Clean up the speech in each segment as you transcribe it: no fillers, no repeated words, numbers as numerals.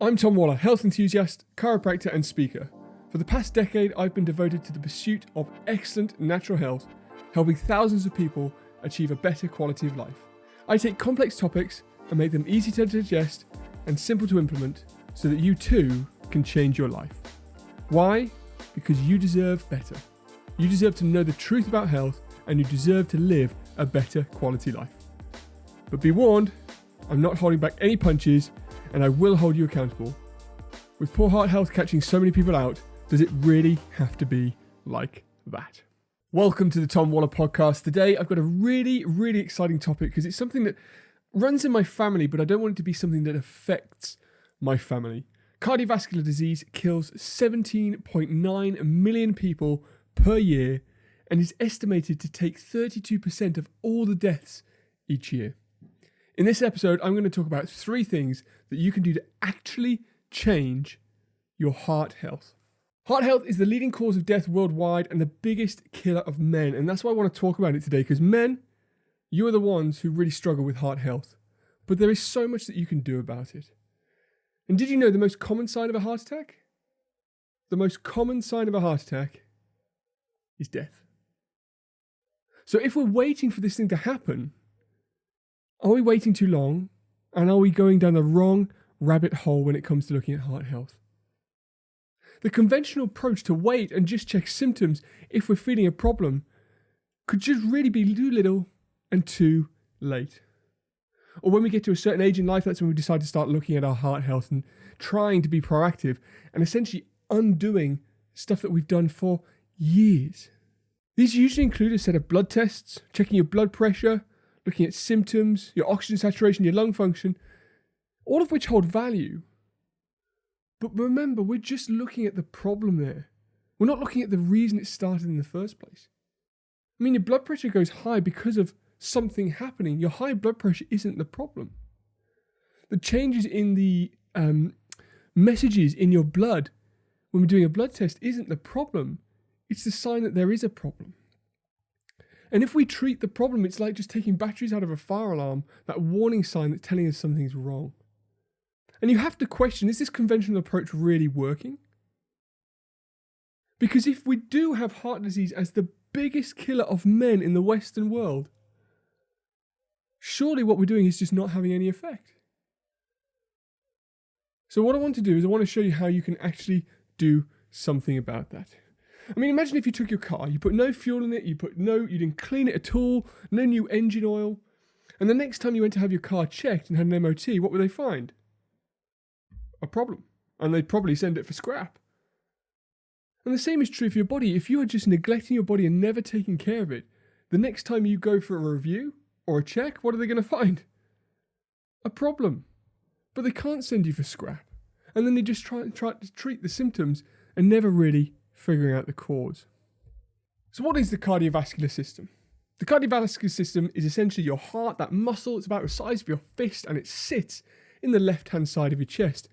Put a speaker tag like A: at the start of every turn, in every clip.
A: I'm Tom Waller, health enthusiast, chiropractor and speaker. For the past decade, I've been devoted to the pursuit of excellent natural health, helping thousands of people achieve a better quality of life. I take complex topics and make them easy to digest and simple to implement so that you too can change your life. Why? Because you deserve better. You deserve to know the truth about health and you deserve to live a better quality life. But be warned, I'm not holding back any punches and I will hold you accountable. With poor heart health catching so many people out, does it really have to be like that? Welcome to the Tom Waller podcast. Today I've got a really exciting topic because it's something that runs in my family, but I don't want it to be something that affects my family. Cardiovascular disease kills 17.9 million people per year and is estimated to take 32% of all the deaths each year. In this episode, I'm going to talk about 3 things that you can do to actually change your heart health. Heart health is the leading cause of death worldwide and the biggest killer of men. And that's why I want to talk about it today, because men, you are the ones who really struggle with heart health. But there is so much that you can do about it. And did you know the most common sign of a heart attack? The most common sign of a heart attack is death. So if we're waiting for this thing to happen, are we waiting too long? And are we going down the wrong rabbit hole when it comes to looking at heart health? The conventional approach to wait and just check symptoms if we're feeling a problem could just really be too little and too late. Or when we get to a certain age in life, that's when we decide to start looking at our heart health and trying to be proactive and essentially undoing stuff that we've done for years. These usually include a set of blood tests, checking your blood pressure, looking at symptoms, your oxygen saturation, your lung function, all of which hold value. But remember, we're just looking at the problem there. We're not looking at the reason it started in the first place. I mean, your blood pressure goes high because of something happening. Your high blood pressure isn't the problem. The changes in the messages in your blood when we're doing a blood test isn't the problem. It's the sign that there is a problem. And if we treat the problem, it's like just taking batteries out of a fire alarm, that warning sign that's telling us something's wrong. And you have to question, is this conventional approach really working? Because if we do have heart disease as the biggest killer of men in the Western world, surely what we're doing is just not having any effect. So what I want to do is I want to show you how you can actually do something about that. I mean, imagine if you took your car, you put no fuel in it, you didn't clean it at all, no new engine oil, and the next time you went to have your car checked and had an MOT, what would they find? A problem. And they'd probably send it for scrap. And the same is true for your body. If you are just neglecting your body and never taking care of it, the next time you go for a review or a check, what are they going to find? A problem. But they can't send you for scrap. And then they just try to treat the symptoms and never really figuring out the cause. So what is the cardiovascular system? The cardiovascular system is essentially your heart, that muscle. It's about the size of your fist and it sits in the left-hand side of your chest.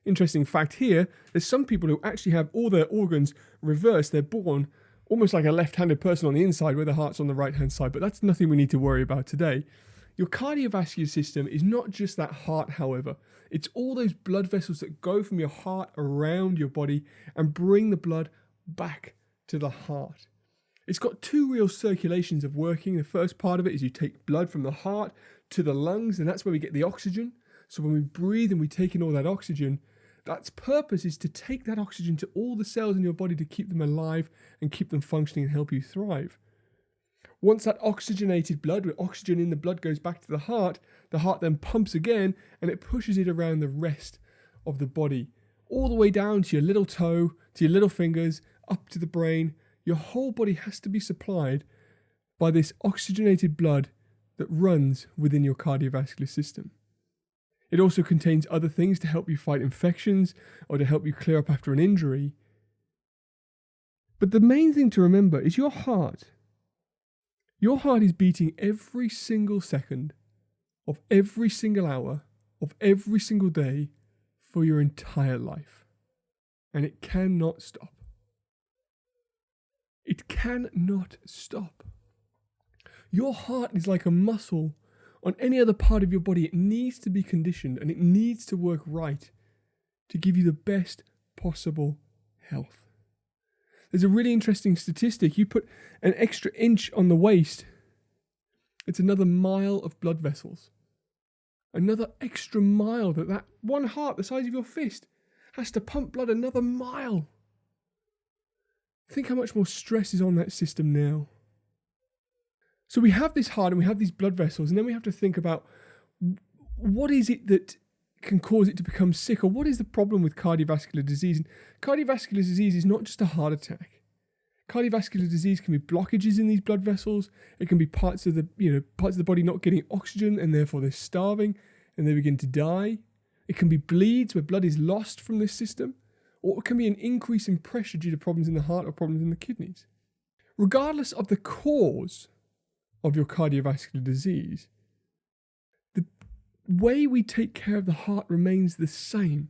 A: Interesting fact here, there's some people who actually have all their organs reversed. They're born almost like a left-handed person on the inside where the heart's on the right-hand side, but that's nothing we need to worry about today. Your cardiovascular system is not just that heart, however. It's all those blood vessels that go from your heart around your body and bring the blood back to the heart. It's got 2 real circulations of working. The first part of it is you take blood from the heart to the lungs, and that's where we get the oxygen. So when we breathe and we take in all that oxygen, that's purpose is to take that oxygen to all the cells in your body to keep them alive and keep them functioning and help you thrive. Once that oxygenated blood, with oxygen in the blood, goes back to the heart then pumps again and it pushes it around the rest of the body, all the way down to your little toe, to your little fingers, up to the brain. Your whole body has to be supplied by this oxygenated blood that runs within your cardiovascular system. It also contains other things to help you fight infections or to help you clear up after an injury. But the main thing to remember is your heart. Your heart is beating every single second of every single hour of every single day for your entire life. And it cannot stop. It cannot stop. Your heart is like a muscle on any other part of your body. It needs to be conditioned and it needs to work right. to give you the best possible health. There's a really interesting statistic. You put an extra inch on the waist, it's another mile of blood vessels. Another extra mile that one heart the size of your fist has to pump blood another mile. Think how much more stress is on that system now. So we have this heart and we have these blood vessels, and then we have to think about what is it that can cause it to become sick, or what is the problem with cardiovascular disease? And cardiovascular disease is not just a heart attack. Cardiovascular disease can be blockages in these blood vessels. It can be parts of the body not getting oxygen, and therefore they're starving and they begin to die. It can be bleeds where blood is lost from this system, or it can be an increase in pressure due to problems in the heart or problems in the kidneys. Regardless of the cause of your cardiovascular disease, the way we take care of the heart remains the same.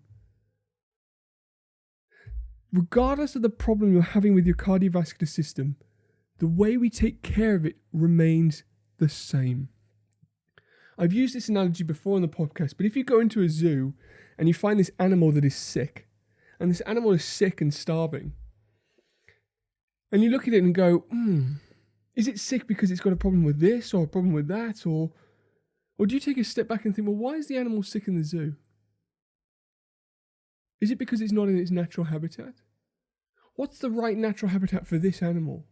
A: Regardless of the problem you're having with your cardiovascular system, the way we take care of it remains the same. I've used this analogy before in the podcast, but if you go into a zoo and you find this animal that is sick, and this animal is sick and starving, and you look at it and go, is it sick because it's got a problem with this or a problem with that? Or do you take a step back and think, well, why is the animal sick in the zoo? Is it because it's not in its natural habitat? What's the right natural habitat for this animal?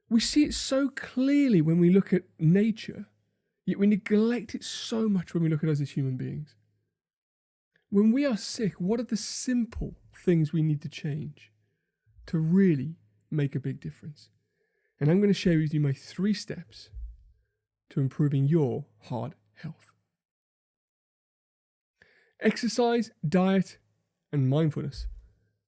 A: We see it so clearly when we look at nature, yet we neglect it so much when we look at us as human beings. When we are sick, what are the simple things we need to change to really make a big difference? And I'm going to share with you my 3 steps to improving your heart health. Exercise, diet, and mindfulness.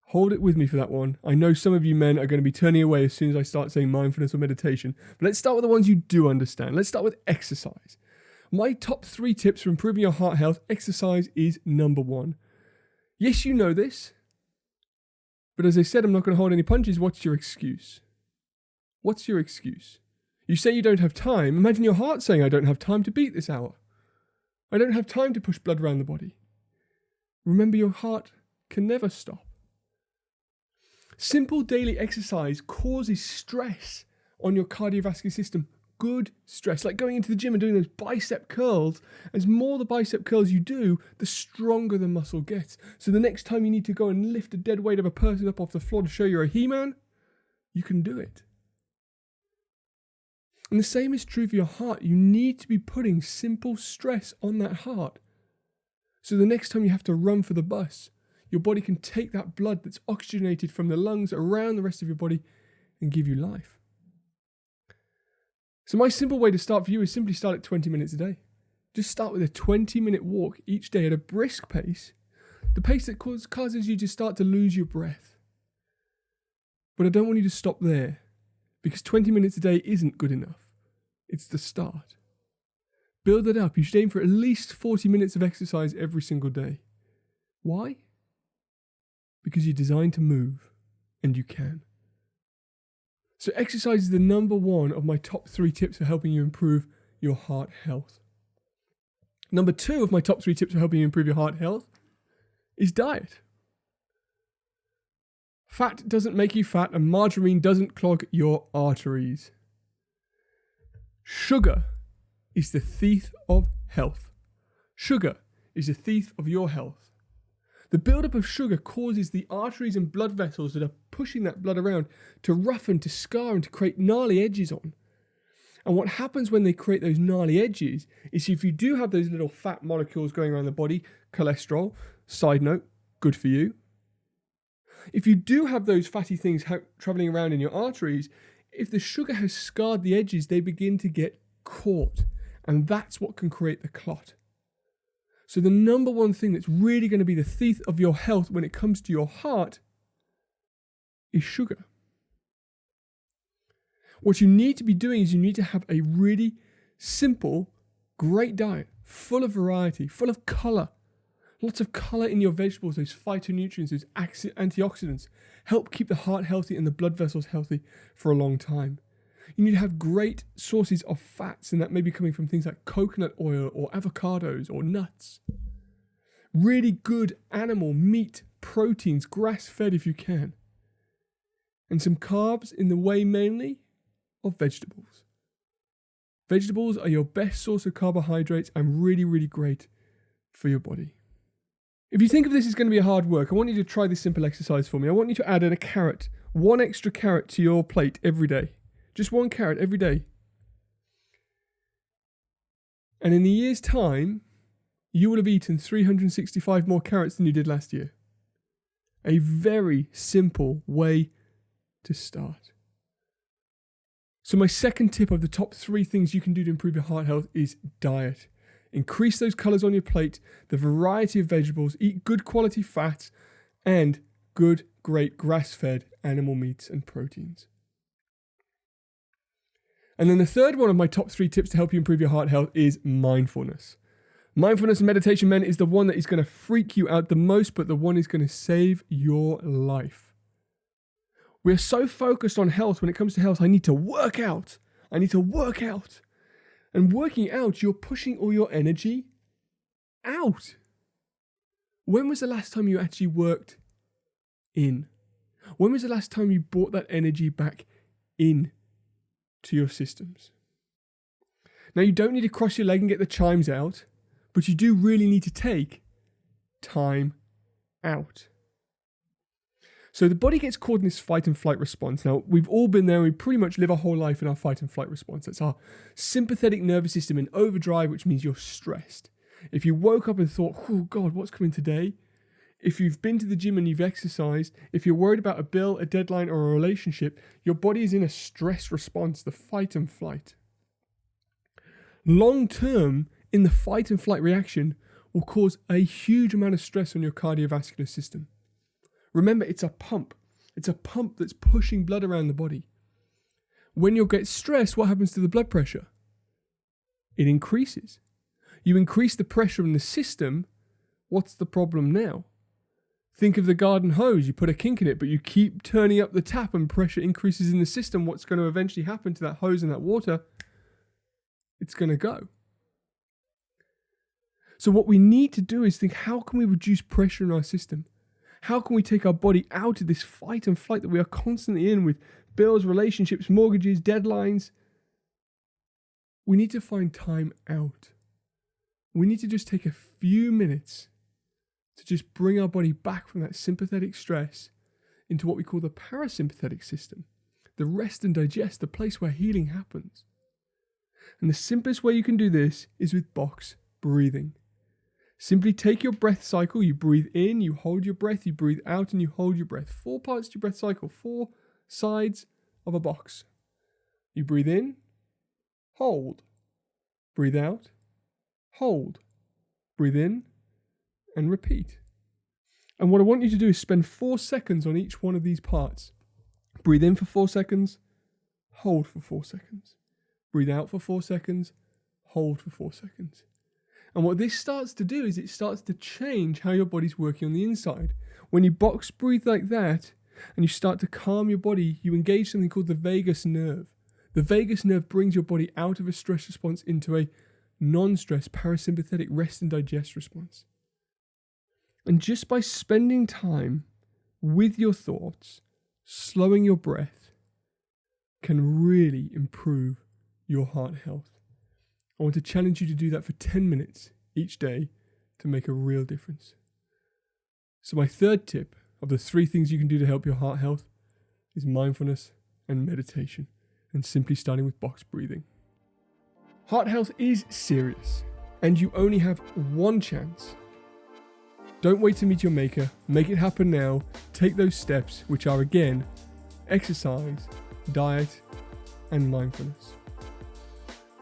A: Hold it with me for that one. I know some of you men are going to be turning away as soon as I start saying mindfulness or meditation. But let's start with the ones you do understand. Let's start with exercise. My top 3 tips for improving your heart health, exercise is number 1. Yes, you know this. But as I said, I'm not going to hold any punches. What's your excuse? What's your excuse? You say you don't have time. Imagine your heart saying, I don't have time to beat this hour. I don't have time to push blood around the body. Remember, your heart can never stop. Simple daily exercise causes stress on your cardiovascular system. Good stress, like going into the gym and doing those bicep curls. As more the bicep curls you do, the stronger the muscle gets. So the next time you need to go and lift a dead weight of a person up off the floor to show you're a He-Man, you can do it. And the same is true for your heart. You need to be putting simple stress on that heart. So the next time you have to run for the bus, your body can take that blood that's oxygenated from the lungs around the rest of your body and give you life. So my simple way to start for you is simply start at 20 minutes a day. Just start with a 20-minute walk each day at a brisk pace, the pace that causes you to start to lose your breath. But I don't want you to stop there, because 20 minutes a day isn't good enough. It's the start. Build it up. You should aim for at least 40 minutes of exercise every single day. Why? Because you're designed to move, and you can. So exercise is the number 1 of my top 3 tips for helping you improve your heart health. Number 2 of my top 3 tips for helping you improve your heart health is diet. Fat doesn't make you fat, and margarine doesn't clog your arteries. Sugar is the thief of health. Sugar is the thief of your health. The buildup of sugar causes the arteries and blood vessels that are pushing that blood around to roughen, to scar, and to create gnarly edges on. And what happens when they create those gnarly edges is if you do have those little fat molecules going around the body, cholesterol, side note, good for you. If you do have those fatty things traveling around in your arteries, if the sugar has scarred the edges, they begin to get caught. And that's what can create the clot. So the number 1 thing that's really going to be the thief of your health when it comes to your heart is sugar. What you need to be doing is you need to have a really simple, great diet, full of variety, full of colour. Lots of colour in your vegetables, those phytonutrients, those antioxidants, help keep the heart healthy and the blood vessels healthy for a long time. You need to have great sources of fats, and that may be coming from things like coconut oil or avocados or nuts. Really good animal meat, proteins, grass-fed if you can. And some carbs in the way mainly of vegetables. Vegetables are your best source of carbohydrates and really, really great for your body. If you think of this as going to be a hard work, I want you to try this simple exercise for me. I want you to add in a carrot, one extra carrot to your plate every day. Just one carrot every day. And in a year's time, you will have eaten 365 more carrots than you did last year. A very simple way to start. So my second tip of the top 3 things you can do to improve your heart health is diet. Increase those colours on your plate, the variety of vegetables, eat good quality fats, and good, great grass-fed animal meats and proteins. And then the third one of my top 3 tips to help you improve your heart health is mindfulness. Mindfulness and meditation, men, is the one that is going to freak you out the most, but the one is going to save your life. We're so focused on health. When it comes to health, I need to work out. And working out, you're pushing all your energy out. When was the last time you actually worked in? When was the last time you brought that energy back in to your systems? Now, you don't need to cross your leg and get the chimes out, but you do really need to take time out. So the body gets caught in this fight and flight response. Now, we've all been there. We pretty much live our whole life in our fight and flight response. That's our sympathetic nervous system in overdrive, which means you're stressed. If you woke up and thought, oh God, what's coming today? If you've been to the gym and you've exercised, if you're worried about a bill, a deadline, or a relationship, your body is in a stress response, the fight and flight. Long term, in the fight and flight reaction, will cause a huge amount of stress on your cardiovascular system. Remember, it's a pump. It's a pump that's pushing blood around the body. When you get stressed, what happens to the blood pressure? It increases. You increase the pressure in the system. What's the problem now? Think of the garden hose. You put a kink in it, but you keep turning up the tap and pressure increases in the system. What's going to eventually happen to that hose and that water? It's going to go. So what we need to do is think, how can we reduce pressure in our system? How can we take our body out of this fight and flight that we are constantly in with bills, relationships, mortgages, deadlines? We need to find time out. We need to just take a few minutes to just bring our body back from that sympathetic stress into what we call the parasympathetic system, the rest and digest, the place where healing happens. And the simplest way you can do this is with box breathing. Simply take your breath cycle, you breathe in, you hold your breath, you breathe out, and you hold your breath. 4 parts to your breath cycle, 4 sides of a box. You breathe in, hold, breathe out, hold, breathe in, and repeat. And what I want you to do is spend 4 seconds on each one of these parts. Breathe in for 4 seconds, hold for 4 seconds. Breathe out for 4 seconds, hold for 4 seconds. And what this starts to do is it starts to change how your body's working on the inside. When you box breathe like that, and you start to calm your body, you engage something called the vagus nerve. The vagus nerve brings your body out of a stress response into a non-stress parasympathetic rest and digest response. And just by spending time with your thoughts, slowing your breath, can really improve your heart health. I want to challenge you to do that for 10 minutes each day to make a real difference. So my third tip of the 3 things you can do to help your heart health is mindfulness and meditation, and simply starting with box breathing. Heart health is serious, and you only have one chance. Don't wait to meet your maker. Make it happen now. Take those steps, which are again, exercise, diet, and mindfulness.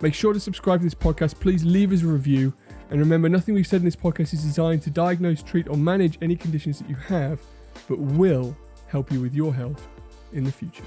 A: Make sure to subscribe to this podcast. Please leave us a review. And remember, nothing we've said in this podcast is designed to diagnose, treat, or manage any conditions that you have, but will help you with your health in the future.